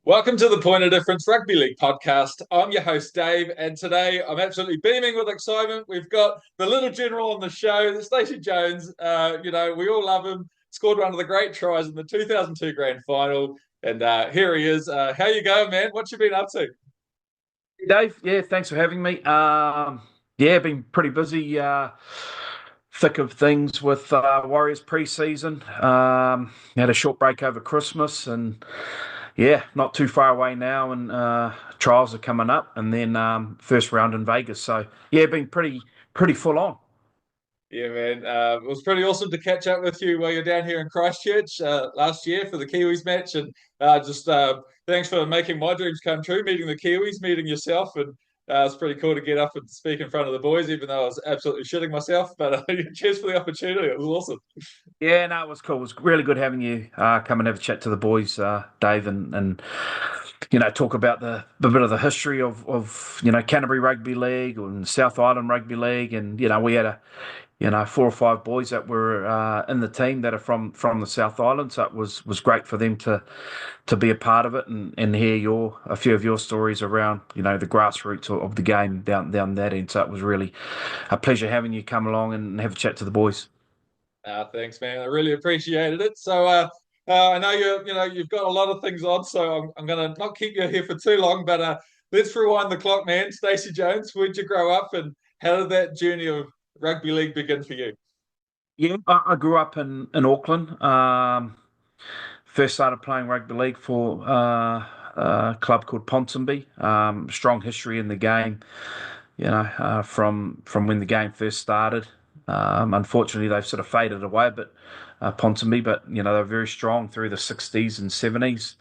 Welcome to the Point of Difference Rugby League podcast. I'm your host, Dave, and today I'm absolutely beaming with excitement. We've got the little general on the show, Stacey Jones. We all love him. Scored one of the great tries in the 2002 grand final, and here he is. How you going, man? What you been up to? Hey, Dave, yeah, thanks for having me. Yeah, been pretty busy, thick of things with Warriors pre-season. Had a short break over Christmas, and yeah, not too far away now, and trials are coming up, and then first round in Vegas. So yeah, been pretty full on. Yeah, man. It was pretty awesome to catch up with you while you're down here in Christchurch last year for the Kiwis match, and thanks for making my dreams come true. Meeting the Kiwis, meeting yourself, and it's pretty cool to get up and speak in front of the boys, even though I was absolutely shitting myself. But cheers for the opportunity. It was awesome. Yeah, no, it was cool. It was really good having you come and have a chat to the boys, Dave, and talk about the bit of the history of Canterbury Rugby League and South Island Rugby League, and we had four or five boys that were in the team that are from the South Island, so it was great for them to be a part of it and hear a few of your stories around the grassroots of the game down that end. So it was really a pleasure having you come along and have a chat to the boys. Thanks, man. I really appreciated it. So I know you've got a lot of things on, so I'm going to not keep you here for too long. But let's rewind the clock, man. Stacey Jones, where'd you grow up, and how did that journey of rugby league begin for you? Yeah, I grew up in Auckland. First started playing rugby league for a club called Ponsonby. Strong history in the game, from when the game first started. Unfortunately, they've sort of faded away, but Ponsonby, but they're very strong through the 60s and 70s.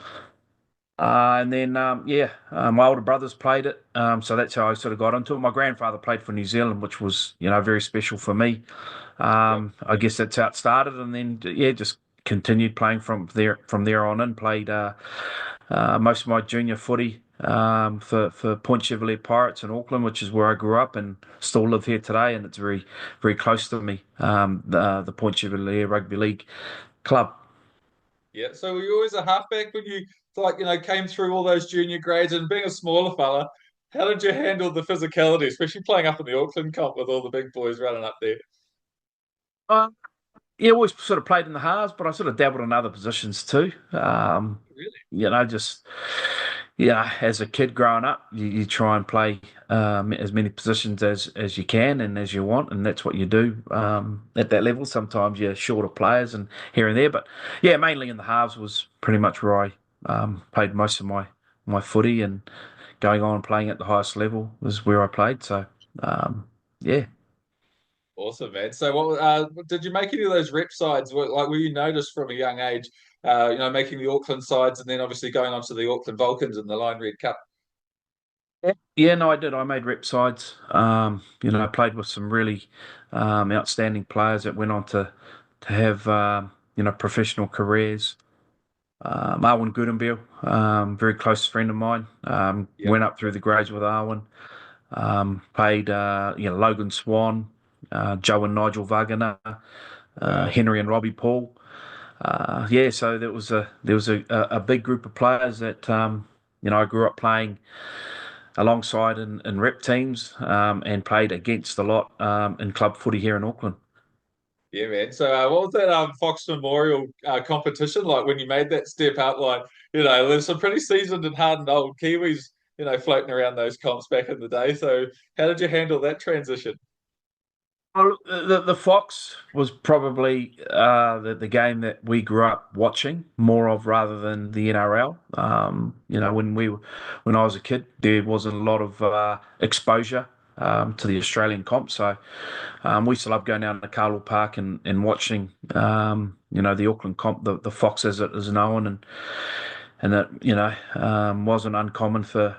And then, my older brothers played it, so that's how I sort of got into it. My grandfather played for New Zealand, which was, very special for me. Yep. I guess that's how it started, and then yeah, just continued playing from there on in. Played most of my junior footy for Point Chevalier Pirates in Auckland, which is where I grew up, and still live here today, and it's very very close to me. The Point Chevalier Rugby League club. Yeah. So were you always a halfback when you came through all those junior grades, and being a smaller fella, how did you handle the physicality, especially playing up in the Auckland comp with all the big boys running up there? Uh, yeah, always sort of played in the halves, but I sort of dabbled in other positions too. Really? Just as a kid growing up, you try and play as many positions as you can and as you want, and that's what you do at that level. Sometimes you're short of players and here and there, but yeah, mainly in the halves was pretty much where I played most of my footy, and going on and playing at the highest level was where I played. So yeah. Awesome, man. So, what did you make any of those rep sides? Were you noticed from a young age? Making the Auckland sides, and then obviously going on to the Auckland Vulcans and the Line Red Cup. Yeah, no, I did. I made rep sides. I played with some really outstanding players that went on to have professional careers. Arwen Goodenbiel, very close friend of mine. Yep. Went up through the grades with Arwen. Played Logan Swan, Joe and Nigel Wagner, Wow. Henry and Robbie Paul. So there was a big group of players that I grew up playing alongside in rep teams, and played against a lot in club footy here in Auckland. Yeah, man. So, what was that Fox Memorial competition like when you made that step up? Like, there's some pretty seasoned and hardened old Kiwis, floating around those comps back in the day. So, how did you handle that transition? Well, the Fox was probably the game that we grew up watching more of rather than the NRL. When I was a kid, there wasn't a lot of exposure to the Australian comp, so we used to love going down to Carlo Park and watching the Auckland comp, the Fox as it is known, and it wasn't uncommon for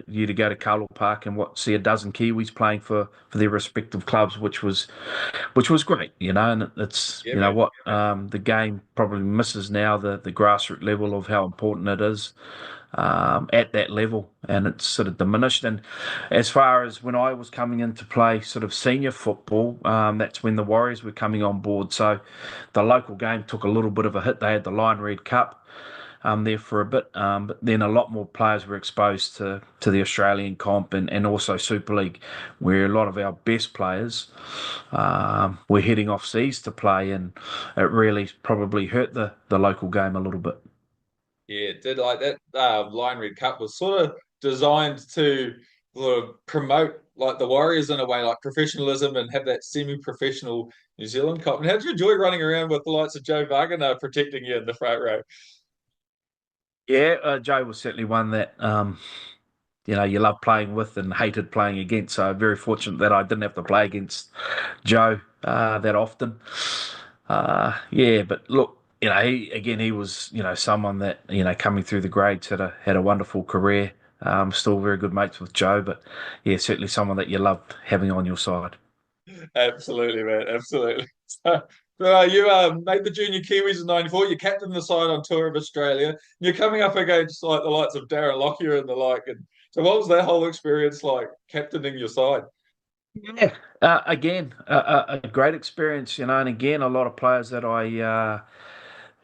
you to go to Carlo Park and see a dozen Kiwis playing for their respective clubs, which was great, and it's Yeah, man. what the game probably misses now, the grassroots level of how important it is at that level, and it's sort of diminished. And as far as when I was coming in to play sort of senior football, that's when the Warriors were coming on board. So the local game took a little bit of a hit. They had the Lion Red Cup. there for a bit. But then a lot more players were exposed to the Australian comp and also Super League, where a lot of our best players were heading off seas to play, and it really probably hurt the local game a little bit. Yeah, it did. Like that Lion Red Cup was sort of designed to sort of promote like the Warriors in a way, like professionalism, and have that semi-professional New Zealand Cup. And how did you enjoy running around with the likes of Joe Vagana protecting you in the front row? Yeah, Joe was certainly one that you love playing with and hated playing against. So very fortunate that I didn't have to play against Joe that often. Yeah, but look, he was someone that coming through the grades had a wonderful career. Still very good mates with Joe, but yeah, certainly someone that you love having on your side. Absolutely, man. Absolutely. You made the junior Kiwis in '94. You captained the side on tour of Australia. You're coming up against like the likes of Darren Lockyer and the like. And so, what was that whole experience like, captaining your side? Yeah, again, a great experience, and again, a lot of players that I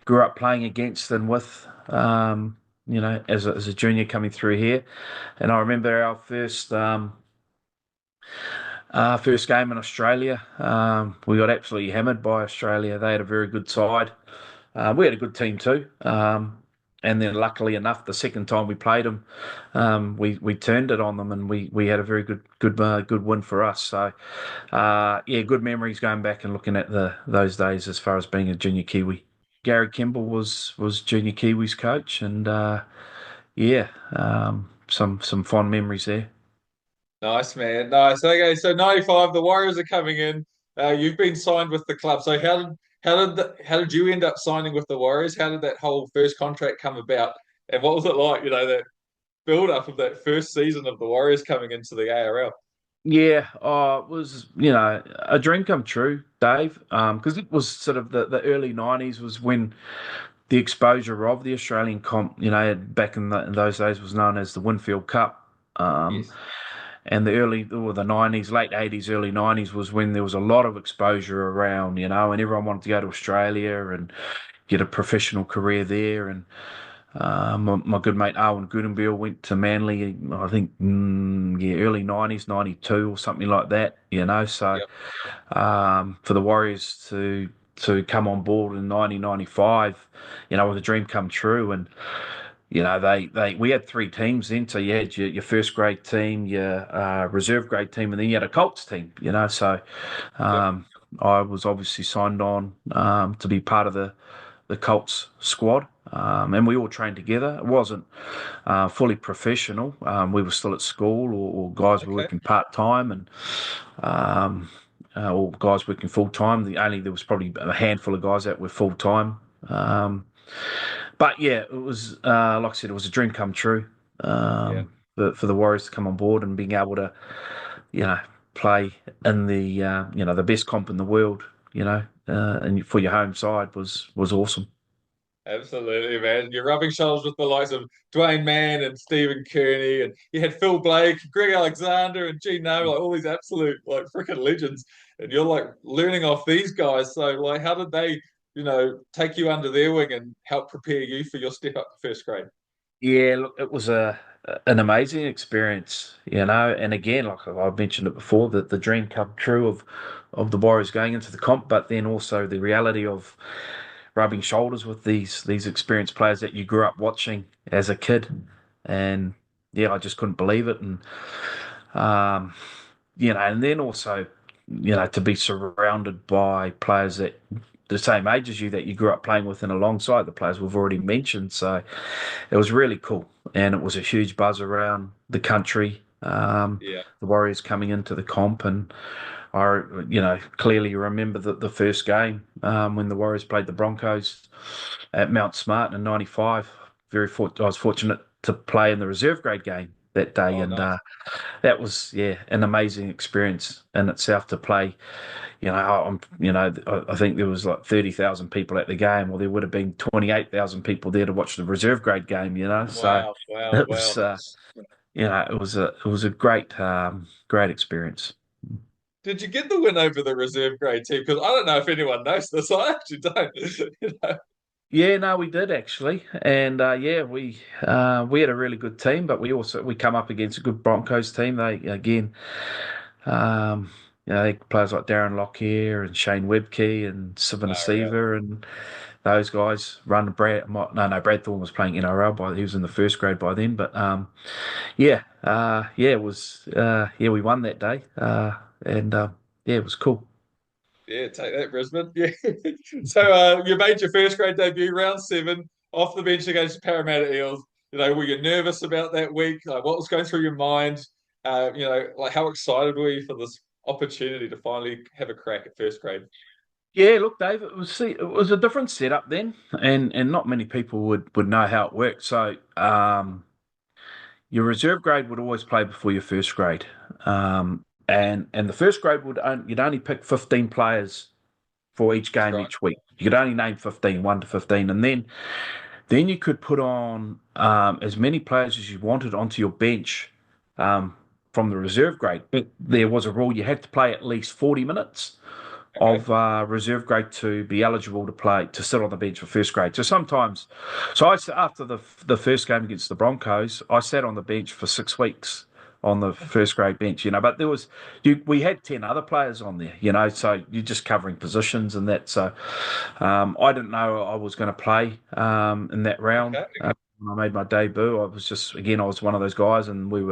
grew up playing against and with, as a junior coming through here. And I remember our first game in Australia. We got absolutely hammered by Australia. They had a very good side. We had a good team too. And then, luckily enough, the second time we played them, we turned it on them, and we had a very good win for us. So, yeah, good memories going back and looking at those days as far as being a junior Kiwi. Gary Kimball was junior Kiwis coach, and yeah, some fond memories there. Nice, man. Nice. Okay, so '95, the Warriors are coming in. You've been signed with the club. So how did you end up signing with the Warriors? How did that whole first contract come about? And what was it like? That build up of that first season of the Warriors coming into the ARL. Yeah, it was a dream come true, Dave. Because it was sort of the early '90s was when the exposure of the Australian comp, back in those days was known as the Winfield Cup. Um, Yes. and the early or the '90s, late '80s, early '90s was when there was a lot of exposure around, and everyone wanted to go to Australia and get a professional career there. And my good mate Arwen Goodenbill went to Manly, I think, yeah, early '90s, '92 or something like that. So Yep. for the Warriors to come on board in 1995, with a dream come true. And they we had three teams then. So you had your first grade team, your reserve grade team, and then you had a Colts team. So Yep. um, I was obviously signed on to be part of the Colts squad. And we all trained together. It wasn't fully professional. We were still at school, or guys were Okay. working part time, and um, or guys working full time. There was probably a handful of guys that were full time. Um, but yeah, it was like I said, it was a dream come true Yeah. for the Warriors to come on board and being able to, you know, play in the best comp in the world. And for your home side was awesome. Absolutely, man. You're rubbing shoulders with the likes of Dwayne Mann and Stephen Kearney, and you had Phil Blake, Greg Alexander, and Gene No, like all these absolute like freaking legends. And you're like learning off these guys. So like, how did they, take you under their wing and help prepare you for your step up to first grade? Yeah, look, it was an amazing experience, and again, like I've mentioned it before, that the dream come true of the Warriors going into the comp, but then also the reality of rubbing shoulders with these experienced players that you grew up watching as a kid, and yeah, I just couldn't believe it, and um, and then also, to be surrounded by players that the same age as you that you grew up playing with and alongside the players we've already mentioned. So it was really cool, and it was a huge buzz around the country. Yeah. The Warriors coming into the comp, and I, clearly remember the first game when the Warriors played the Broncos at Mount Smart in '95. I was fortunate to play in the reserve grade game that day, Oh, and nice. that was an amazing experience in itself to play. I think there was like 30,000 people at the game, or there would have been 28,000 people there to watch the reserve grade game. So Wow, wow, it wow. was it was a great experience. Did you get the win over the reserve grade team? Because I don't know if anyone knows this. I actually don't. You know? Yeah, no, we did actually, and yeah, we had a really good team, but we come up against a good Broncos team. They again, um, players like Darren Lockyer and Shane Webke and Sivana Oh, yeah. Seaver and those guys run Brad Thorne was playing NRL he was in the first grade by then, but it was we won that day, and yeah, it was cool. Yeah, take that, Brisbane. Yeah. So you made your first grade debut, round seven, off the bench against the Parramatta Eels. Were you nervous about that week? Like, what was going through your mind? Like how excited were you for this opportunity to finally have a crack at first grade? Yeah, look, Dave, it was a different setup then, and not many people would know how it worked. So your reserve grade would always play before your first grade, and the first grade you'd only pick 15 players for each That's game right. each week. You could only name 15, 1 to 15, and then you could put on as many players as you wanted onto your bench um, from the reserve grade. But there was a rule you had to play at least 40 minutes Okay. of reserve grade to be eligible to sit on the bench for first grade. So after the first game against the Broncos, I sat on the bench for 6 weeks on the first grade bench, but we had 10 other players on there, so you're just covering positions and that. So I didn't know I was going to play in that round. Okay. When I made my debut, I was one of those guys, and we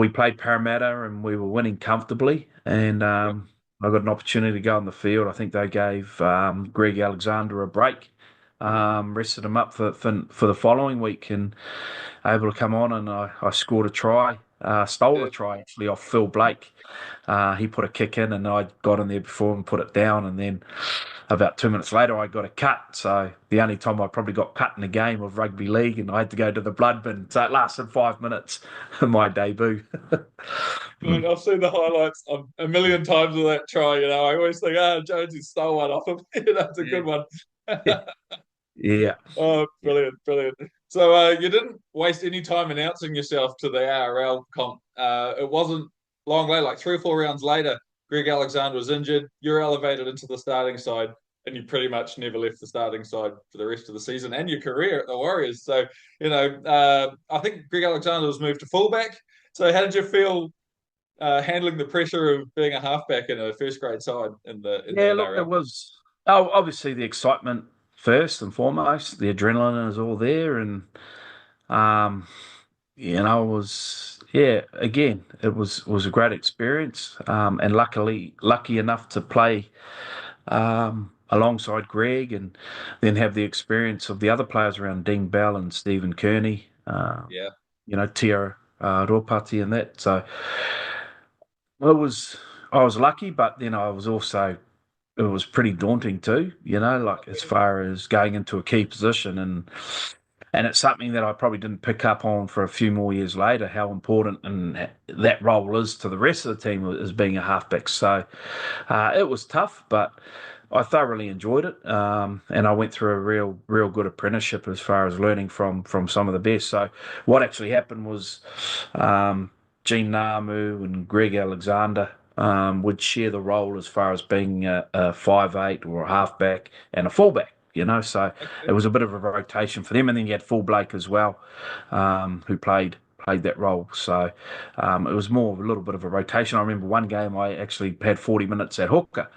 played Parramatta and we were winning comfortably. And Yep. I got an opportunity to go on the field. I think they gave Greg Alexander a break, rested him up for the following week, and able to come on. And I scored a try, stole a Yeah. try actually off Phil Blake. He put a kick in, and I got in there before and put it down. And then about 2 minutes later, I got a cut. So the only time I probably got cut in a game of rugby league, and I had to go to the blood bin. So it lasted 5 minutes, my debut. Good. I've seen the highlights a million times of that try. I always think, Jonesy stole one off him. It's a good one. Yeah. Oh, brilliant, brilliant. So you didn't waste any time announcing yourself to the ARL comp. It wasn't long later, like 3 or 4 rounds later, Greg Alexander was injured. You're elevated into the starting side, and you pretty much never left the starting side for the rest of the season and your career at the Warriors. So, I think Greg Alexander was moved to fullback. So how did you feel handling the pressure of being a halfback in a first grade side in the Yeah, look, it NRL? was obviously the excitement first and foremost. The adrenaline is all there, and um, it was again, it was a great experience, and lucky enough to play alongside Greg, and then have the experience of the other players around Dean Bell and Stephen Kearney, Yeah. Tia Ropati and that. So it was I was lucky, but then I was also it was pretty daunting too, like as far as going into a key position, and it's something that I probably didn't pick up on for a few more years later, how important and that role is to the rest of the team as being a halfback. So it was tough, but I thoroughly enjoyed it, and I went through a real good apprenticeship as far as learning from some of the best. So what actually happened was Gene Namu and Greg Alexander would share the role as far as being a 5'8" or a halfback and a fullback. So it Okay. was a bit of a rotation for them, and then you had Full Blake as well, who played that role. So it was more of a little bit of a rotation. I remember one game I actually had 40 minutes at hooker.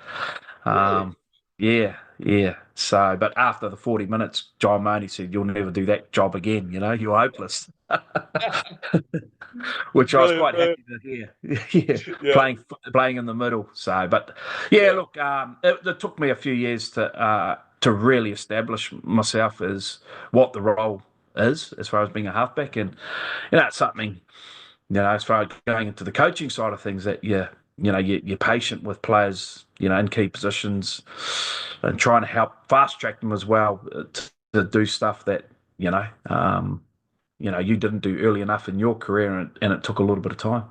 Really? Um, yeah, yeah. So, but after the 40 minutes, John Money said, "You'll never do that job again. You're hopeless." Which I was Brilliant, quite brilliant. happy to hear. Yeah, Yeah. playing in the middle. So, but yeah, Yeah. look, it took me a few years to really establish myself as what the role is as far as being a halfback, and it's something as far as going into the coaching side of things that you're patient with players, in key positions, and trying to help fast track them as well to do stuff that you know. You didn't do early enough in your career, and it took a little bit of time.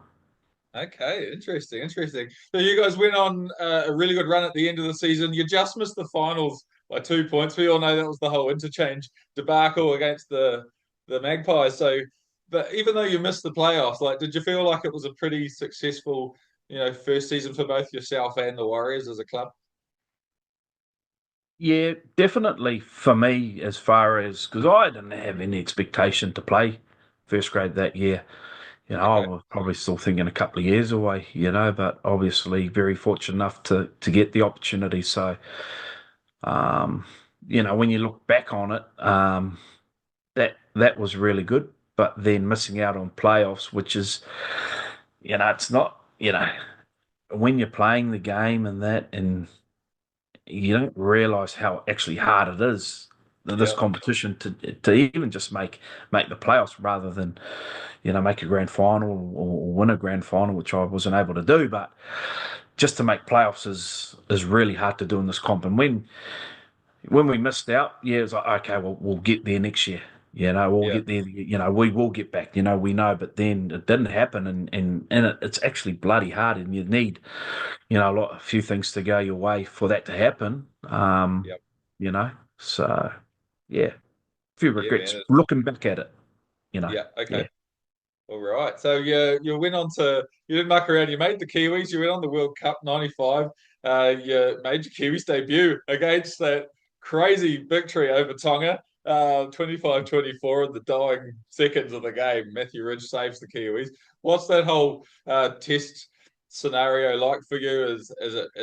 Okay, interesting, interesting. So you guys went on a really good run at the end of the season. You just missed the finals by 2 points. We all know that was the whole interchange debacle against the Magpies. So, but even though you missed the playoffs, like, did you feel like it was a pretty successful, first season for both yourself and the Warriors as a club? Yeah, definitely for me, as far as because I didn't have any expectation to play first grade that year. I Okay. was probably still thinking a couple of years away, but obviously very fortunate enough to get the opportunity. So, um, when you look back on it, that was really good. But then missing out on playoffs, which is, it's not, when you're playing the game and that, and you don't realise how actually hard it is this Yeah. competition to even just make the playoffs rather than make a grand final or win a grand final, which I wasn't able to do. But just to make playoffs is really hard to do in this comp. And when we missed out, yeah, it was like, okay, well, we'll get there next year. We'll Yeah. get there. We will get back. We know. But then it didn't happen, and it's actually bloody hard, and you need a few things to go your way for that to happen. Yeah. You know, so yeah, a few Yeah, regrets man. looking back at it. Yeah. Okay. Yeah. All right. So you went on to you didn't muck around. You made the Kiwis. You went on the World Cup '95. You made your Kiwis debut against that crazy victory over Tonga, 25-24 in the dying seconds of the game. Matthew Ridge saves the Kiwis. What's that whole test scenario like for you as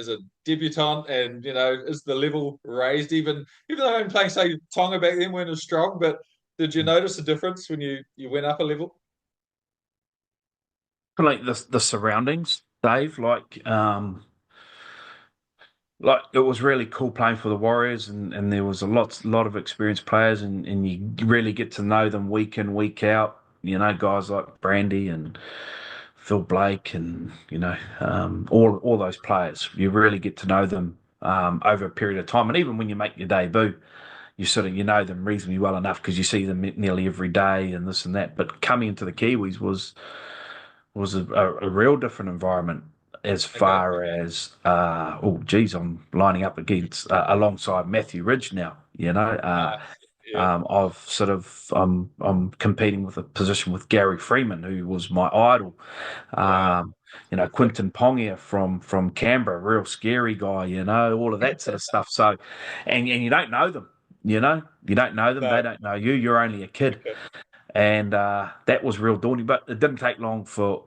a debutant? And is the level raised even though I'm playing say Tonga back then weren't as strong, but did you notice a difference when you went up a level? Like the surroundings, Dave. Like it was really cool playing for the Warriors, and there was a lot of experienced players, and you really get to know them week in week out. Guys like Brandy and Phil Blake, and all those players. You really get to know them over a period of time, and even when you make your debut, you sort of know them reasonably well enough because you see them nearly every day and this and that. But coming into the Kiwis was a real different environment as Okay. far as oh geez, I'm lining up against alongside Matthew Ridge now. Ah, yeah. I've sort of I'm competing with a position with Gary Freeman, who was my idol. Wow. Um, Quinton Pongia from Canberra, real scary guy. All of that sort of stuff. So, and you don't know them. You don't know them. They No. don't know you. You're only a kid, Okay. and that was real daunting. But it didn't take long for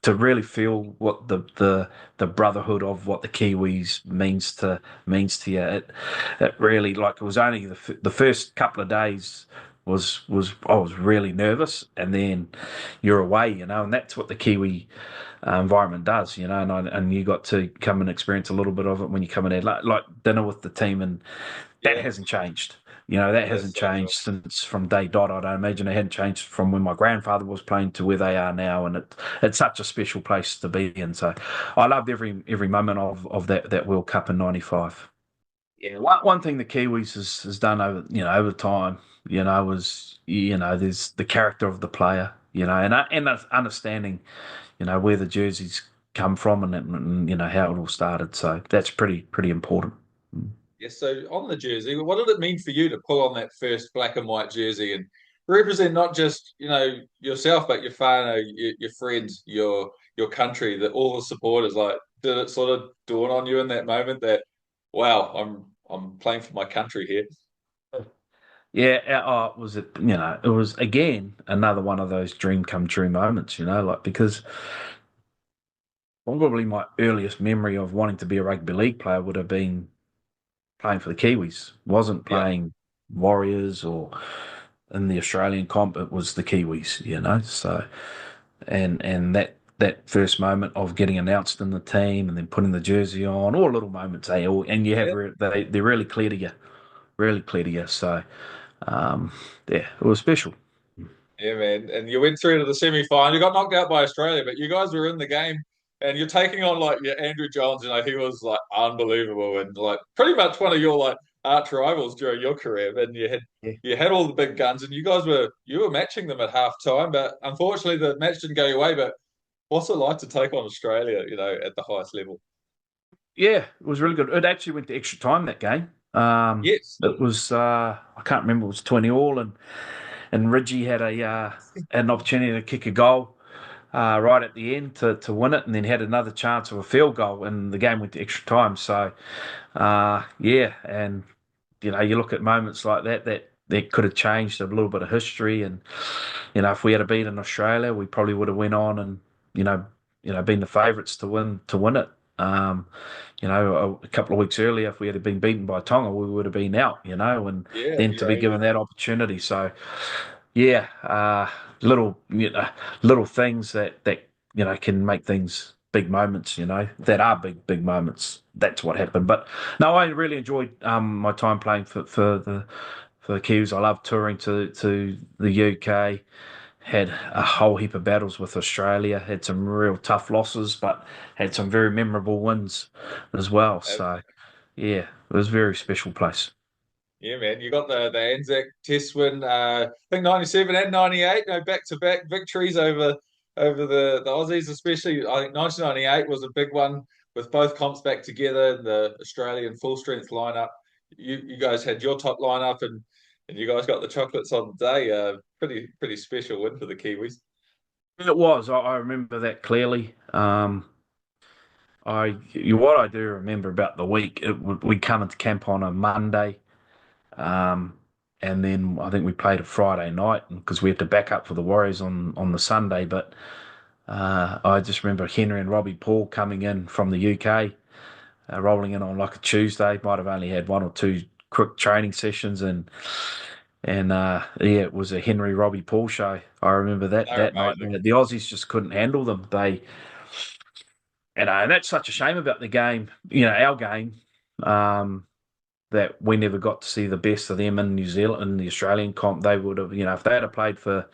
to really feel what the brotherhood of what the Kiwis means to you. It really like it was only the first couple of days was I was really nervous, and then you're away, and that's what the Kiwi environment does, and you got to come and experience a little bit of it when you come in there, like dinner with the team, and that Yeah, hasn't changed. That that's hasn't so changed cool. since from day dot. I don't imagine it hadn't changed from when my grandfather was playing to where they are now, and it's such a special place to be in. So I loved every moment of that World Cup in '95. Yeah, one thing the Kiwis has done over time, was there's the character of the player, and understanding, where the jerseys come from and how it all started. So that's pretty important. Yeah, so on the jersey, what did it mean for you to pull on that first black and white jersey and represent not just, yourself, but your whānau, your friends, your country, that all the supporters, like, did it sort of dawn on you in that moment that, wow, I'm playing for my country here? Yeah, it was it was again another one of those dream come true moments, like because probably my earliest memory of wanting to be a rugby league player would have been playing for the Kiwis. Wasn't Yeah. playing Warriors or in the Australian comp. It was the Kiwis, So and that first moment of getting announced in the team and then putting the jersey on, all little moments, and you have Yeah. they're really clear to you. So yeah, it was special. Yeah, man. And you went through to the semi-final. You got knocked out by Australia, but you guys were in the game and you're taking on like your Andrew Johns, he was like unbelievable and like pretty much one of your like arch rivals during your career. And you had all the big guns and you were matching them at half time, but unfortunately the match didn't go your way. But what's it like to take on Australia, at the highest level? Yeah, it was really good. It actually went to extra time that game. Yes. It was I can't remember. It was 20 all, and Ridgie had an opportunity to kick a goal right at the end to win it, and then had another chance of a field goal, and the game went to extra time. So yeah, and you look at moments like that could have changed a little bit of history. And if we had beaten Australia, we probably would have went on and you know been the favourites to win it. Um, a couple of weeks earlier, if we had been beaten by Tonga, we would have been out. And Yeah, then to be yeah, given that opportunity. So yeah, little little things that can make things big moments. That are big moments. That's what happened. But no, I really enjoyed my time playing for the Kiwis. I love touring to the UK. Had a whole heap of battles with Australia. Had some real tough losses, but had some very memorable wins as well. yeah. So yeah, it was a very special place. Yeah, man. You got the Anzac Test win. I think 97 and 98. Back to back victories over the Aussies, especially. I think 1998 was a big one with both comps back together and the Australian full strength lineup. You guys had your top lineup and you guys got the chocolates on the day. Pretty special win for the Kiwis. It was. I remember that clearly. What I do remember about the week, we come into camp on a Monday, um, and then I think we played a Friday night because we had to back up for the Warriors on the Sunday. But I just remember Henry and Robbie Paul coming in from the UK, rolling in on like a Tuesday. Might have only had one or two quick training sessions, and yeah, it was a Henry Robbie Paul show. I remember They're that night. amazing. The Aussies just couldn't handle them. And that's such a shame about the game. Our game. That we never got to see the best of them in New Zealand in the Australian comp. They would have, if they had played for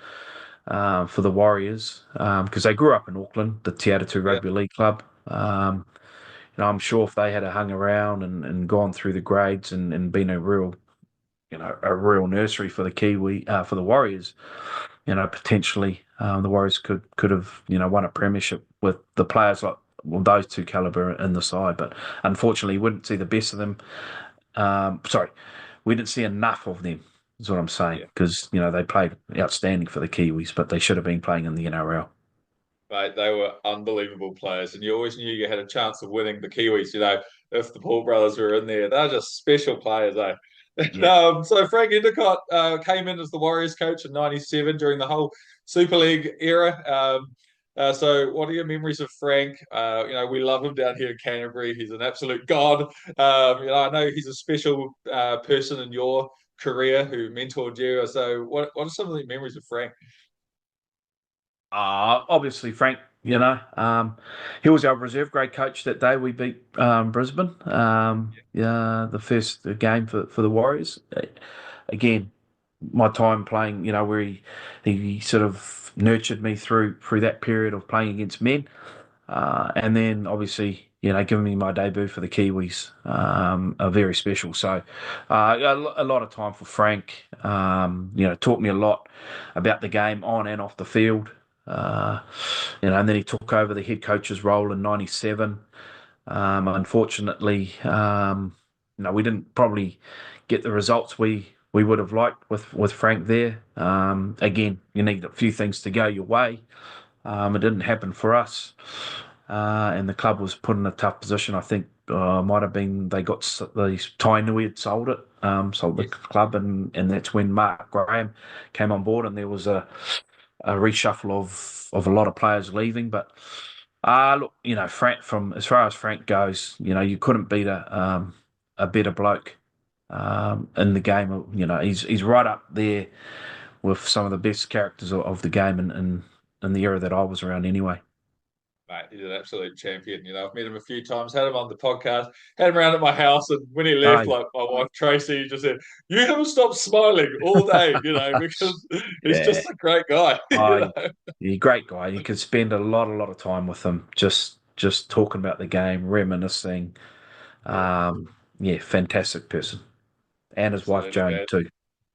the Warriors, because they grew up in Auckland, the Te Atatu Yeah, Rugby League Club. I'm sure if they had hung around and gone through the grades and been a real nursery for the Warriors, potentially the Warriors could have won a premiership with the players like those two caliber in the side. But unfortunately, we wouldn't see the best of them. Sorry, we didn't see enough of them. Is what I'm saying yeah. because they played outstanding for the Kiwis, but they should have been playing in the NRL. Mate, they were unbelievable players, and you always knew you had a chance of winning the Kiwis. If the Paul brothers were in there, they're just special players, eh? Yeah. So Frank Endicott came in as the Warriors coach in '97 during the whole Super League era. So, what are your memories of Frank? We love him down here in Canterbury. He's an absolute god. I know he's a special person in your career who mentored you. So, what are some of the memories of Frank? Obviously, Frank, he was our reserve grade coach that day we beat Brisbane. Yeah, the first game for the Warriors. Again, my time playing, where he sort of nurtured me through that period of playing against men. And then obviously, giving me my debut for the Kiwis, are very special. So, a lot of time for Frank. Taught me a lot about the game on and off the field. Uh, and then he took over the head coach's role in '97. Unfortunately, we didn't probably get the results we would have liked with Frank there. Again, you need a few things to go your way. It didn't happen for us, and the club was put in a tough position. I think might have been they got the Tainui had sold the Yes. club, and that's when Mark Graham came on board, and there was a reshuffle of a lot of players leaving. But look, Frank from as far as Frank goes, you couldn't beat a better bloke in the game. He's right up there with some of the best characters of the game in the era that I was around anyway. Mate, he's an absolute champion. I've met him a few times, had him on the podcast, had him around at my house, and when he left, I like my wife Tracy just said, "You haven't stopped smiling all day," because he's Yeah, just a great guy. I he's a great guy. You could spend a lot of time with him, just talking about the game, reminiscing. Yeah, Yeah, fantastic person, and his wife absolutely, Joan man. too.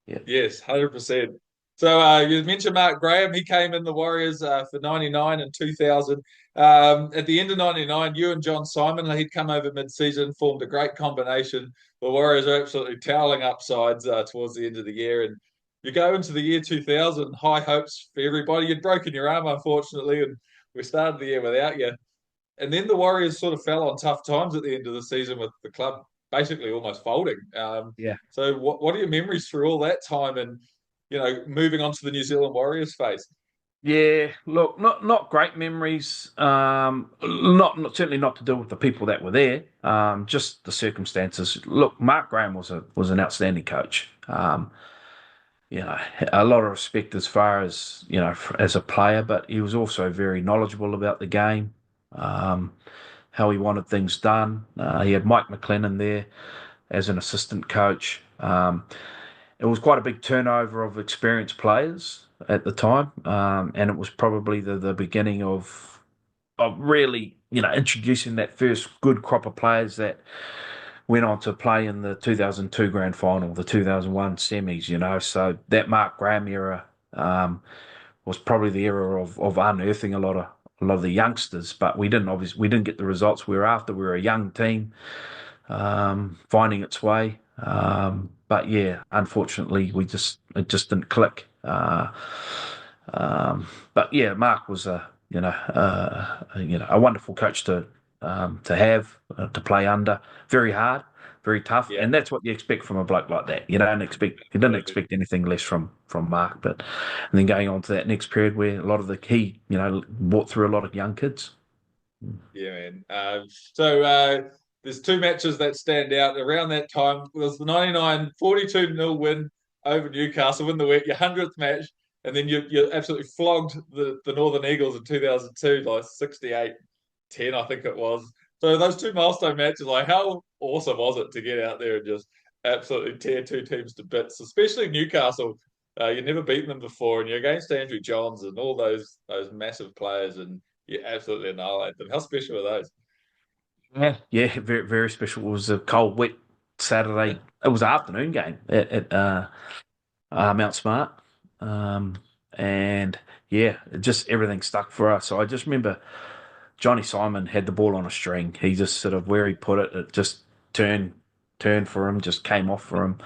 Yeah. Yes, 100%. So you mentioned Mark Graham. He came in the Warriors for '99 and 2000. At the end of '99, you and John Simon, he'd come over mid-season, formed a great combination. The Warriors are absolutely toweling up sides towards the end of the year. And you go into the year 2000, high hopes for everybody. You'd broken your arm, unfortunately, and we started the year without you. And then the Warriors sort of fell on tough times at the end of the season with the club basically almost folding. Yeah. So what are your memories through all that time and moving on to the New Zealand Warriors phase? Yeah, look, not great memories. Not certainly not to do with the people that were there. Just the circumstances. Look, Mark Graham was an outstanding coach. A lot of respect as far as as a player, but he was also very knowledgeable about the game, um, how he wanted things done. He had Mike McLennan there as an assistant coach. It was quite a big turnover of experienced players at the time, and it was probably the beginning of really introducing that first good crop of players that went on to play in the 2002 grand final, the 2001 semis. So that Mark Graham era was probably the era of unearthing a lot of the youngsters, but we didn't get the results we were after. We were a young team finding its way. But yeah, unfortunately, it just didn't click. But yeah, Mark was a wonderful coach to have to play under. Very hard, very tough, Yeah, and that's what you expect from a bloke like that. You didn't absolutely. expect anything less from Mark. But and then going on to that next period where a lot of the key, brought through a lot of young kids. Yeah, man. So there's two matches that stand out around that time. There was the 99 42-0 win over Newcastle, win your 100th match, and then you absolutely flogged the Northern Eagles in 2002, like 68-10, I think it was. So those two milestone matches, like how awesome was it to get out there and just absolutely tear two teams to bits, especially Newcastle. You've never beaten them before, and you're against Andrew Johns and all those massive players, and you absolutely annihilate them. How special are those? Yeah, yeah, very very special. It was a cold, wet Saturday. It was an afternoon game at Mount Smart, um, and yeah, just everything stuck for us. So I just remember Johnny Simon had the ball on a string. He just sort of where he put it, it just turned turned for him, just came off for him.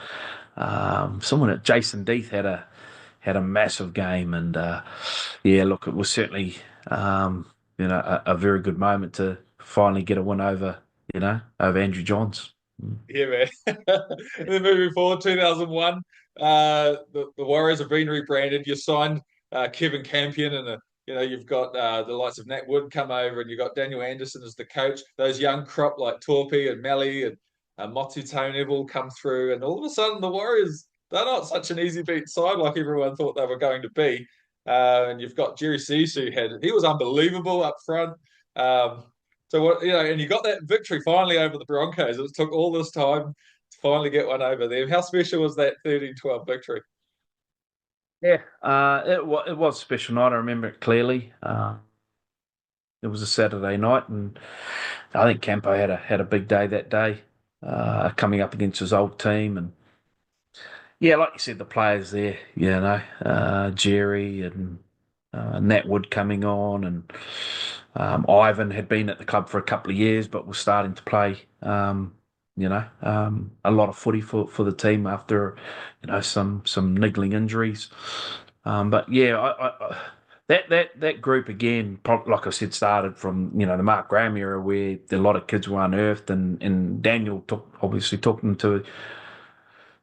Someone at Jason Deeth had a massive game, and yeah, look, it was certainly a very good moment to finally get a win over Andrew Johns. Yeah, man. And then moving forward, 2001, the Warriors have been rebranded. You signed Kevin Campion, and you've got the likes of Nat Wood come over, and you've got Daniel Anderson as the coach. Those young crop like Torpy and Melly and Motutone have all come through, and all of a sudden the Warriors, they're not such an easy beat side like everyone thought they were going to be. And you've got Jerry Sisu he was unbelievable up front. Um, so and you got that victory finally over the Broncos. It took all this time to finally get one over them. How special was that 13-12 victory? Yeah, it was a special night. I remember it clearly. It was a Saturday night, and I think Campo had a big day that day, coming up against his old team, and yeah, like you said, the players there, Jerry and Nat Wood coming on, and Ivan had been at the club for a couple of years, but was starting to play, a lot of footy for the team after, some niggling injuries. But yeah, that group again, like I said, started from the Mark Graham era where a lot of kids were unearthed, and Daniel obviously took them to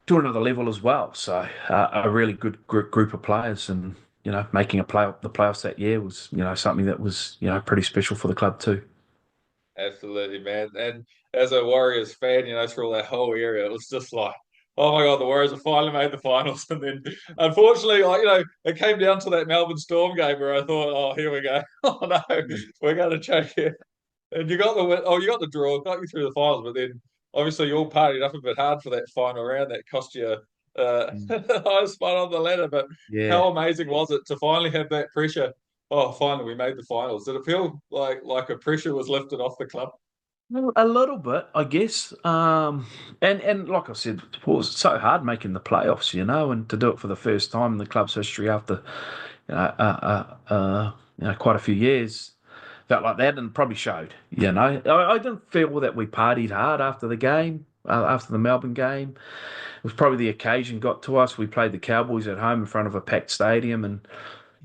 another level as well. So a really good group of players, and making the playoffs that year was something that was pretty special for the club too. Absolutely, man. And as a Warriors fan, through that whole area, it was just like, oh my God, the Warriors have finally made the finals. And then unfortunately, it came down to that Melbourne Storm game where I thought, oh, here we go. Oh no, we're going to choke here. And you got the win. Oh, you got the draw, got you through the finals, but then obviously you all partied up a bit hard for that final round. That cost you Mm. the highest spot on the ladder. But Yeah. how amazing was it to finally have that pressure? Oh, finally we made the finals. Did it feel like a pressure was lifted off the club? Well, a little bit, I guess. And like I said, it was so hard making the playoffs, and to do it for the first time in the club's history after, quite a few years, felt like that, and probably showed. I didn't feel that we partied hard after the game, after the Melbourne game. It was probably the occasion got to us. We played the Cowboys at home in front of a packed stadium, and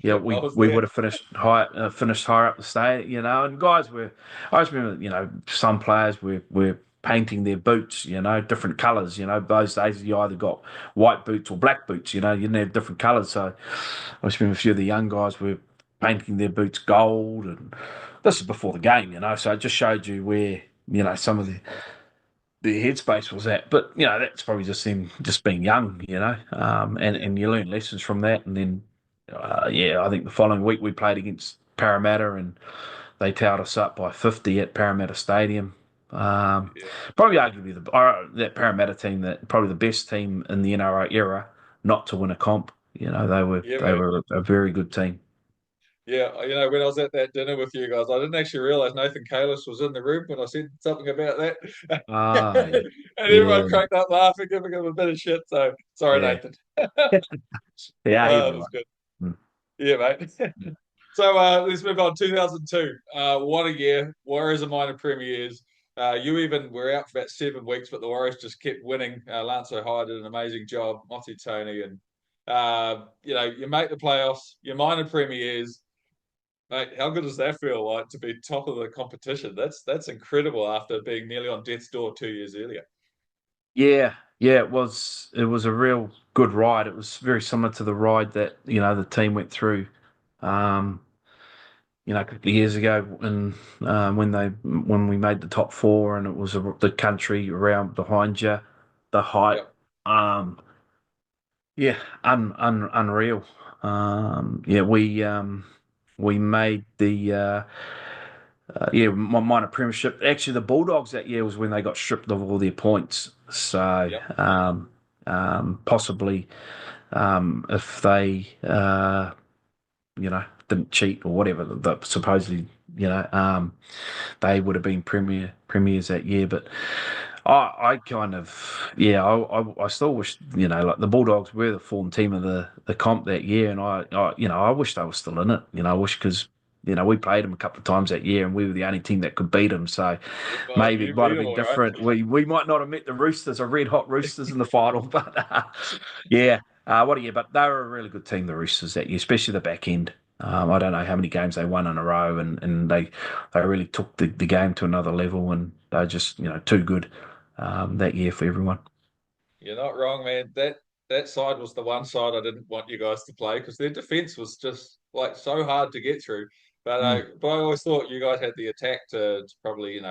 yeah, I we was we there. would have finished higher up the state, and guys were. I just remember, some players were painting their boots, different colours. Those days you either got white boots or black boots. You didn't have different colours. So I just remember a few of the young guys were painting their boots gold, and this is before the game. So it just showed you where some of the headspace was at. But that's probably just them just being young. And you learn lessons from that. And then I think the following week we played against Parramatta, and they towed us up by 50 at Parramatta Stadium. Yeah, Probably arguably that Parramatta team, that probably the best team in the NRL era, not to win a comp. They were yeah, they man. were a very good team. Yeah, when I was at that dinner with you guys, I didn't actually realize Nathan Kalis was in the room when I said something about that. Ah, And yeah, everyone cracked up laughing, giving him a bit of shit. So sorry, yeah, Nathan. yeah. He'll be That was right. good. Mm. Yeah, mate. So let's move on. 2002. What a year. Warriors are minor premiers. You even were out for about 7 weeks, but the Warriors just kept winning. Lance O'Hare did an amazing job. Motti Tony, and you make the playoffs. You're minor premiers. Mate, how good does that feel like to be top of the competition? That's incredible after being nearly on death's door 2 years earlier. Yeah, yeah. It was a real good ride. It was very similar to the ride that the team went through. Um, a couple of years ago, when when we made the top four, and it was the country around behind you, the hype. Yep, Um, yeah, unreal. Yeah, we made the my minor premiership. Actually, the Bulldogs that year was when they got stripped of all their points. So yep. possibly if they didn't cheat or whatever, that supposedly you know um, they would have been premiers that year. But I kind of I still wish like the Bulldogs were the form team of the comp that year, and I wish they were still in it. I wish, because we played them a couple of times that year, and we were the only team that could beat them. So Well, maybe it you might beat have them been all right. different. We might not have met the Roosters, or Red Hot Roosters, in the final, but yeah. What a year! But they were a really good team, the Roosters, that year, especially the back end. I don't know how many games they won in a row, and they really took the game to another level, and they're just too good that year for everyone. You're not wrong, man. That side was the one side I didn't want you guys to play because their defense was just like so hard to get through. Mm. But I always thought you guys had the attack to probably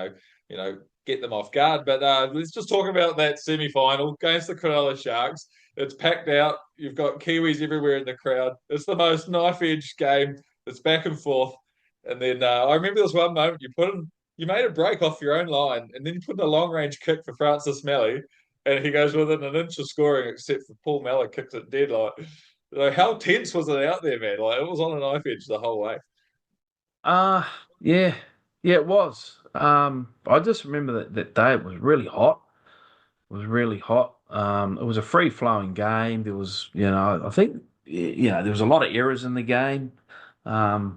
get them off guard. But let's just talk about that semi final against the Cronulla Sharks. It's packed out. You've got Kiwis everywhere in the crowd. It's the most knife edge game. It's back and forth. And then I remember there was one moment you made a break off your own line, and then you put in a long range kick for Francis Melly, and he goes within an inch of scoring, except for Paul Mellor kicks it dead. How tense was it out there, man? Like, it was on a knife edge the whole way. Uh yeah, yeah, it was. I just remember that day it was really hot. It was really hot. It was a free flowing game. There was, I think, there was a lot of errors in the game. It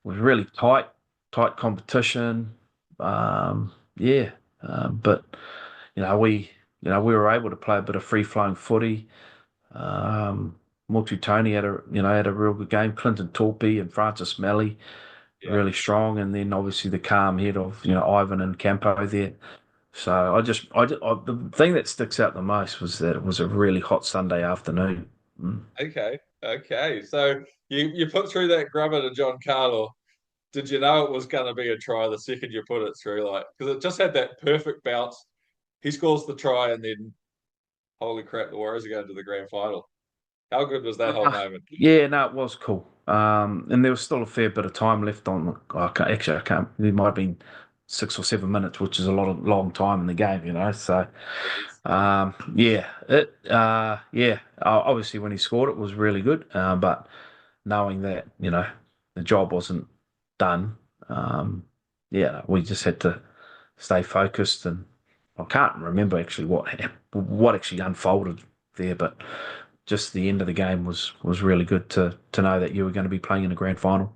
was really tight competition. Yeah, but we were able to play a bit of free flowing footy. Um, Tony had a real good game. Clinton Torpey and Francis Melly Yeah. really strong, and then obviously the calm head of Ivan and Campo there. So the thing that sticks out the most was that it was a really hot Sunday afternoon. Mm. Okay. Okay. So you put through that grubber to John Carlo. Did you know it was going to be a try the second you put it through? Like, because it just had that perfect bounce. He scores the try, and then holy crap, the Warriors are going to the grand final. How good was that whole moment? Yeah, no, it was cool. And there was still a fair bit of time left on. I can't. There might have been 6 or 7 minutes, which is a long time in the game, So, Yes. Obviously when he scored, it was really good. But knowing that the job wasn't done, we just had to stay focused. And I can't remember actually what actually unfolded there, but just the end of the game was really good to know that you were going to be playing in a grand final.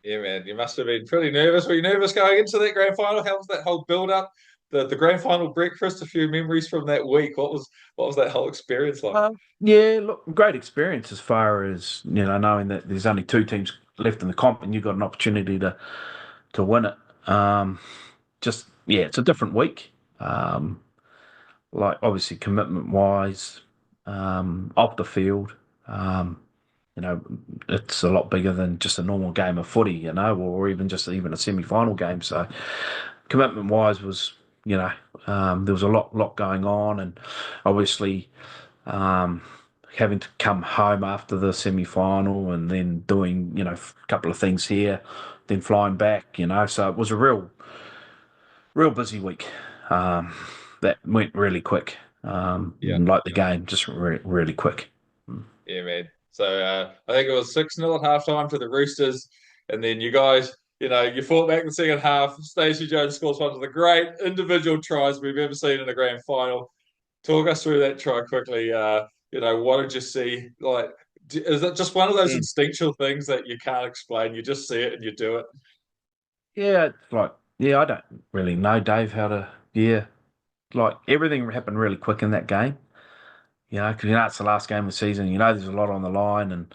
Yeah, man, you must have been pretty nervous. Were you nervous going into that grand final? How was that whole build up? The grand final breakfast, a few memories from that week. What was that whole experience like? Yeah, look, great experience as far as knowing that there's only two teams left in the comp, and you've got an opportunity to win it. Just yeah, it's a different week. like obviously commitment wise, off the field. Um, you know, it's a lot bigger than just a normal game of footy, or even just even a semi-final game. So commitment wise was, there was a lot going on, and obviously um, having to come home after the semi-final and then doing, a couple of things here, then flying back, So it was a real busy week. Um, that went really quick. Yeah. Like the game, just really quick. Yeah, man. So I think it was 6-0 at halftime to the Roosters. And then you guys, you fought back the second half. Stacey Jones scores one of the great individual tries we've ever seen in a grand final. Talk us through that try quickly. What did you see? Like, is it just one of those Yeah, instinctual things that you can't explain? You just see it and you do it. yeah, it's like I don't really know, Dave, how to. Yeah, like everything happened really quick in that game. Because it's the last game of the season. There's a lot on the line, and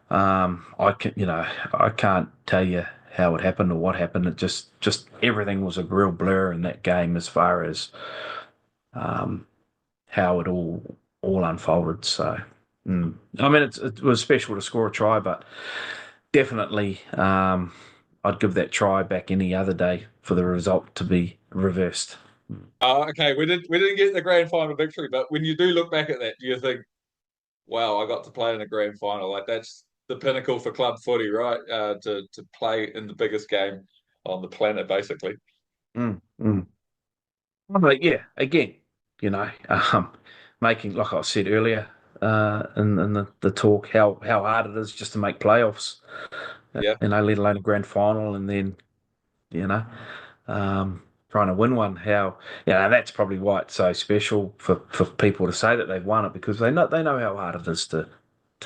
I can't tell you how it happened or what happened. It just everything was a real blur in that game as far as um, how it all unfolded. So, I mean, it was special to score a try, but definitely, I'd give that try back any other day for the result to be reversed. Okay, we didn't get the grand final victory, but when you do look back at that, do you think, wow, I got to play in a grand final? Like that's the pinnacle for club footy, right? To play in the biggest game on the planet, basically. Mm, mm. But yeah, again, you know, um, making like I said earlier in the talk, how hard it is just to make playoffs, Yeah, let alone a grand final, and then you know, um, trying to win one. That's probably why it's so special for people to say that they've won it because they know how hard it is to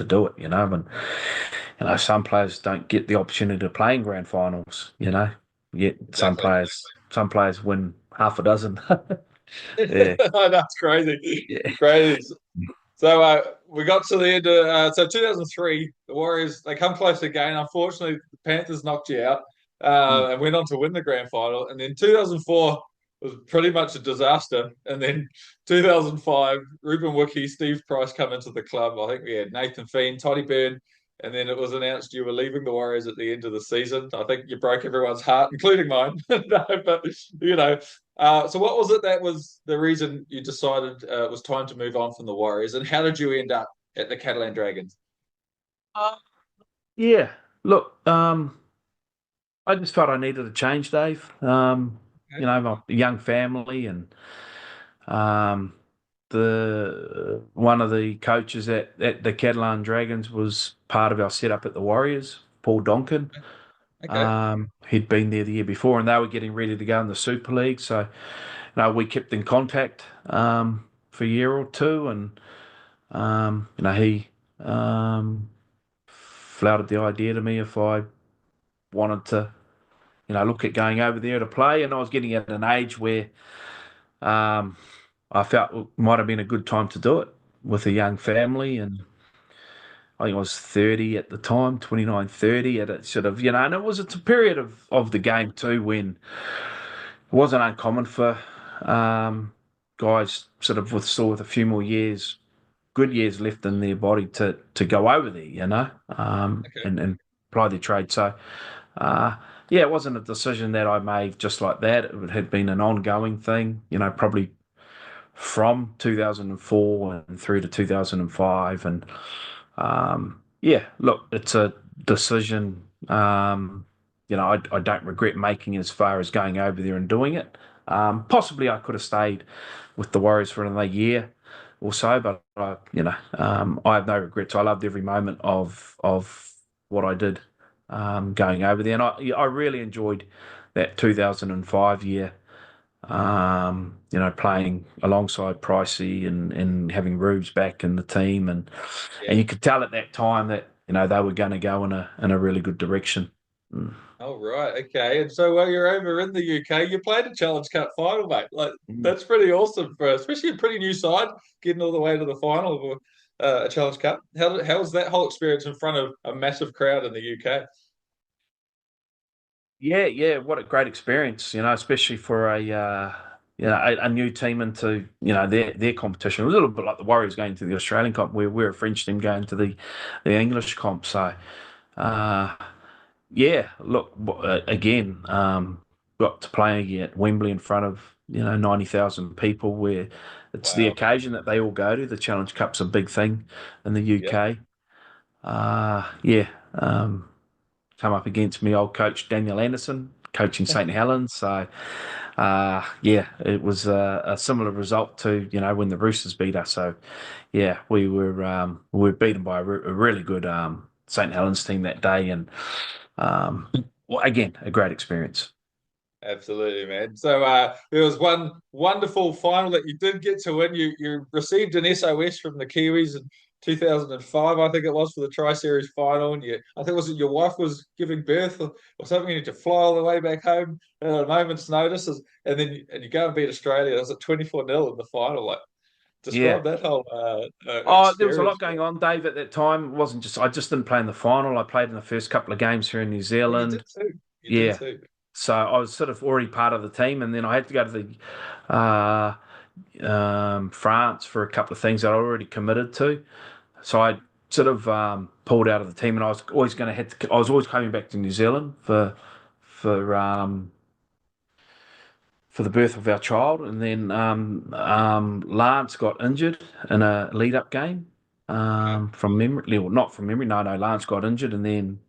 do it. And some players don't get the opportunity to play in grand finals. Yet exactly. some players win half a dozen. Yeah, That's crazy, yeah. crazy. So we got to the end of 2003. The Warriors they come close again. Unfortunately, the Panthers knocked you out Mm. and went on to win the grand final. And then 2004 was pretty much a disaster. And then 2005, Ruben Wiki, Steve Price come into the club. I think we had Nathan Feen, Toddy Byrne, and then it was announced you were leaving the Warriors at the end of the season. I think you broke everyone's heart, including mine. No, but you know, so what was it that was the reason you decided it was time to move on from the Warriors, and how did you end up at the Catalan Dragons? Uh, yeah. Look, I just felt I needed a change, Dave. Okay. My young family and um, the one of the coaches at the Catalan Dragons was part of our setup at the Warriors, Paul Donkin. Okay. He'd been there the year before, and they were getting ready to go in the Super League. So, we kept in contact for a year or two, and he flouted the idea to me if I wanted to, look at going over there to play. And I was getting at an age where um, I felt it might have been a good time to do it with a young family. And I think I was 30 at the time, 29, 30 at it sort of, and it's a period of the game too when it wasn't uncommon for guys sort of still with a few more years, good years left in their body to go over there, Okay. and apply their trade. So, yeah, it wasn't a decision that I made just like that. It had been an ongoing thing, probably from 2004 and through to 2005. And yeah, look, it's a decision, I don't regret making as far as going over there and doing it. Possibly I could have stayed with the Warriors for another year or so, but I have no regrets. I loved every moment of what I did going over there, and I really enjoyed that 2005 year. Playing alongside Pricey and having Rubes back in the team, and Yeah. you could tell at that time that they were going to go in a really good direction. Mm. Oh, right. Okay. And so while you're over in the UK, you played a Challenge Cup final, mate. Like Mm. that's pretty awesome for especially a pretty new side getting all the way to the final of a Challenge Cup. How was that whole experience in front of a massive crowd in the UK? Yeah, yeah, what a great experience, especially for a new team into their competition. It was a little bit like the Warriors going to the Australian comp, where we're a French team going to the English comp. So uh, yeah, look again, got to play at Wembley in front of 90,000 people, where it's the Wow. occasion that they all go to. The Challenge Cup's a big thing in the Yeah. UK. Yeah, come up against me old coach Daniel Anderson coaching St Helens. So yeah, it was a similar result to when the Roosters beat us. So yeah, we were beaten by a really good St Helens team that day, and well, again, a great experience. Absolutely, man. So there was one wonderful final that you did get to win. You received an SOS from the Kiwis in 2005, I think it was, for the Tri Series final, and I think was it your wife was giving birth or something. You need to fly all the way back home at a moment's notice, and then you go and beat Australia. It was at 24-0 in the final. Like, Yeah. describe that whole Oh, there was a lot experience, man. going on, Dave, at that time. It wasn't just I just didn't play in the final. I played in the first couple of games here in New Oh, you did Zealand. too. You did Yeah. too. So I was sort of already part of the team, and then I had to go to the France for a couple of things that I already committed to. So I sort of pulled out of the team, and I was always going to have to. I was always coming back to New Zealand for um, for the birth of our child, and then Lance got injured in a lead-up game Okay. from memory. Well, not from memory. No, Lance got injured, and then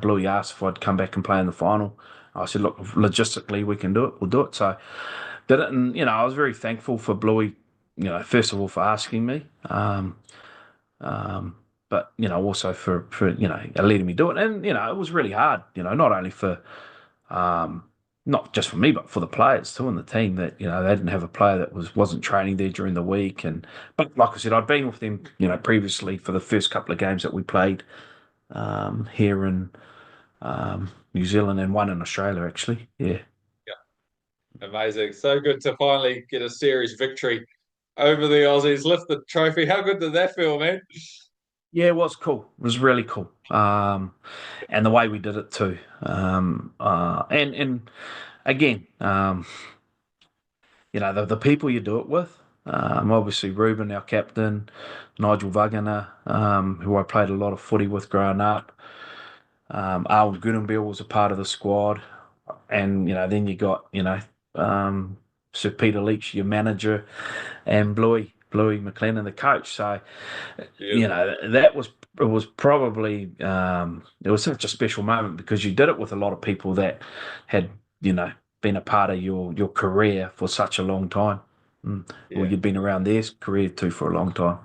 Bluey asked if I'd come back and play in the final. I said, look, logistically we can do it. We'll do it. So did it, and I was very thankful for Bluey. First of all for asking me. But also for letting me do it, and it was really hard. Not only for um, not just for me, but for the players too, and the team that they didn't have a player that wasn't training there during the week. And but like I said, I'd been with them previously for the first couple of games that we played here in New Zealand and one in Australia actually. Yeah, Yeah. Amazing. So good to finally get a series victory over the Aussies, lift the trophy. How good did that feel, man? yeah, it was cool. It was really cool. And the way we did it too. And again, the people you do it with. Obviously, Ruben, our captain, Nigel Wagner, who I played a lot of footy with growing up. Alan Goodenbill was a part of the squad, and then you got Sir Peter Leach, your manager, and Bluey McLennan, the coach. So Beautiful. that was it was probably it was such a special moment because you did it with a lot of people that had been a part of your career for such a long time. Well, Yeah. you'd been around their career too for a long time.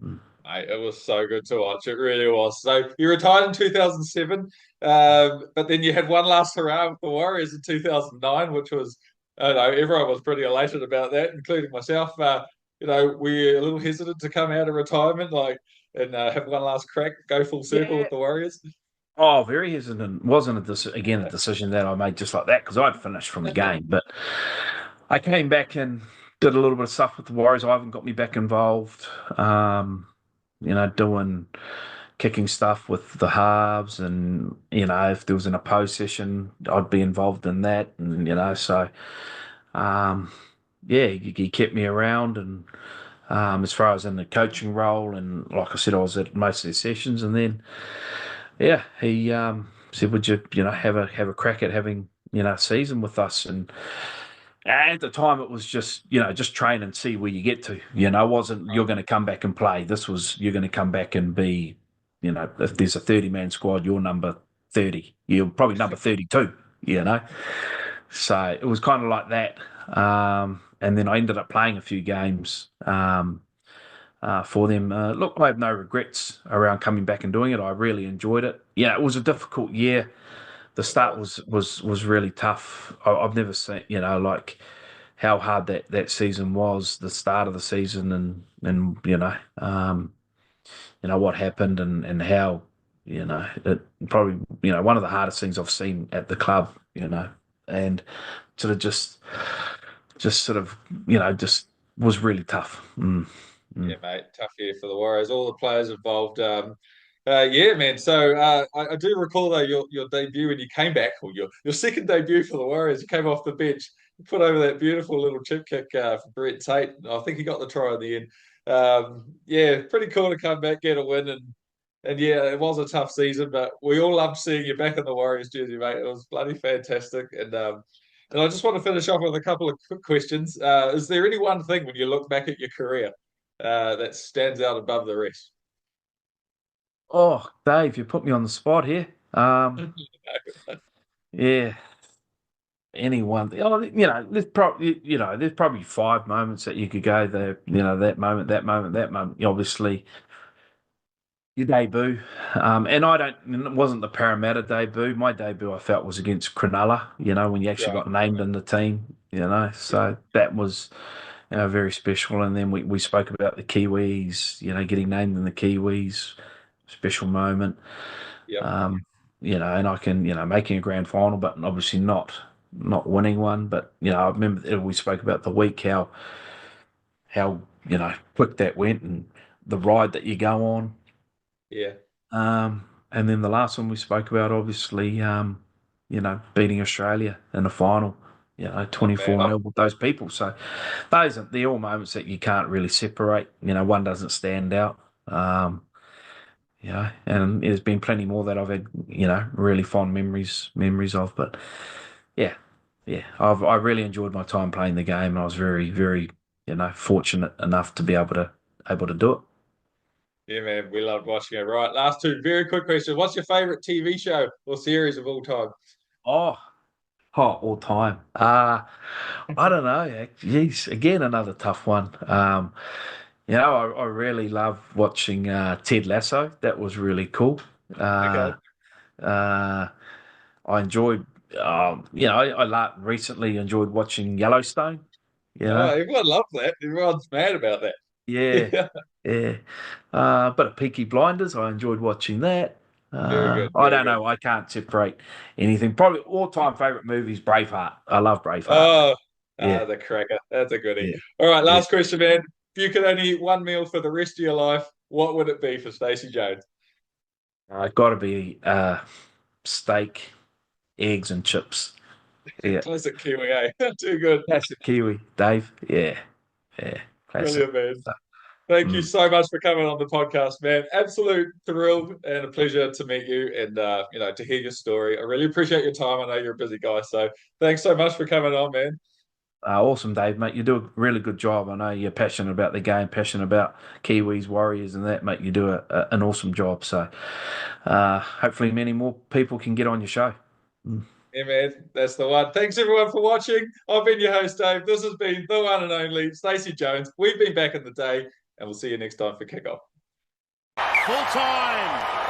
Mm. Mate, it was so good to watch. It really was. So you retired in 2007, but then you had one last hurrah with the Warriors in 2009, which was, I don't know, everyone was pretty elated about that, including myself. Were you a little hesitant to come out of retirement, and have one last crack, go full circle Yeah. with the Warriors? Oh, very hesitant. Wasn't again a decision that I made just like that because I'd finished from the game, but I came back and did a little bit of stuff with the Warriors. Ivan got me back involved. Um, doing kicking stuff with the halves, and if there was an opposed session, I'd be involved in that, and so um, yeah, he kept me around, and as far as in the coaching role, and like I said, I was at most of the sessions, and then yeah, he said, "Would you have a crack at having a season with us?" And at the time, it was just train and see where you get to. It wasn't you're going to come back and play. This was you're going to come back and be, if there's a 30-man squad, you're number 30. You're probably number 32. So it was kind of like that. And then I ended up playing a few games for them. Look, I have no regrets around coming back and doing it. I really enjoyed it. Yeah, it was a difficult year. The It start was. was really tough. I've never seen like how hard that season was. The start of the season and what happened and how it probably one of the hardest things I've seen at the club. And sort of just sort of just was really tough. Yeah, Mm. mate, tough year for the Warriors. All the players involved. Yeah, man. So I do recall though your debut when you came back, or your second debut for the Warriors. You came off the bench put over that beautiful little chip kick for Brett Tate. I think he got the try in the end. Yeah, pretty cool to come back, get a win, and yeah, it was a tough season, but we all loved seeing you back in the Warriors jersey, mate. It was bloody fantastic, and I just want to finish off with a couple of quick questions. Is there any one thing when you look back at your career that stands out above the rest? Oh, Dave, you put me on the spot here. Yeah, anyone. Oh, there's probably five moments that you could go there. That moment, that moment, that moment. Obviously, your debut, and it wasn't the Parramatta debut. My debut, I felt, was against Cronulla. When you actually Right. got named in the team. Yeah. So that was very special. And then we spoke about the Kiwis. Getting named in the Kiwis, special moment. Yep. And I can, making a grand final, but obviously not winning one. But I remember that we spoke about the week how quick that went and the ride that you go on. Yeah. And then the last one we spoke about, obviously, beating Australia in the final. Oh man. 24 nil with those people. So those are the all moments that you can't really separate. One doesn't stand out. And there's been plenty more that I've had, really fond memories of. But yeah, yeah, I really enjoyed my time playing the game, and I was very, very, fortunate enough to be able to do it. Yeah, man, we loved watching it. Right, last two very quick questions. What's your favorite TV show or series of all time? Oh, all time. I don't know. Geez, again, another tough one. I really love watching Ted Lasso. That was really cool. Okay. Uh, uh, I enjoyed, recently enjoyed watching Yellowstone. You Oh, know, everyone loved that. Everyone's mad about that. yeah, Yeah. yeah. But Peaky Blinders, I enjoyed watching that. Very good. I Very don't good. know. I can't separate anything. Probably all-time favorite movies, Braveheart. I love Braveheart. Oh, Yeah, the cracker. That's a goodie. yeah, All right, yeah. last question, man. If you could only eat one meal for the rest of your life, what would it be for Stacey Jones? Got to be steak, eggs, and chips. Yeah, Classic Kiwi, eh? Too good. classic Kiwi, Dave. Yeah, yeah, classic. Brilliant, man. Thank you Mm. so much for coming on the podcast, man. Absolute thrill and a pleasure to meet you and to hear your story. I really appreciate your time. I know you're a busy guy, so thanks so much for coming on, man. Awesome, Dave, mate. You do a really good job. I know you're passionate about the game, passionate about Kiwis, Warriors, and that, mate. You do an awesome job. So, hopefully, many more people can get on your show. Mm. Yeah, man, that's the one. Thanks everyone for watching. I've been your host, Dave. This has been the one and only Stacey Jones. We've been back in the day, and we'll see you next time for kickoff. Full time.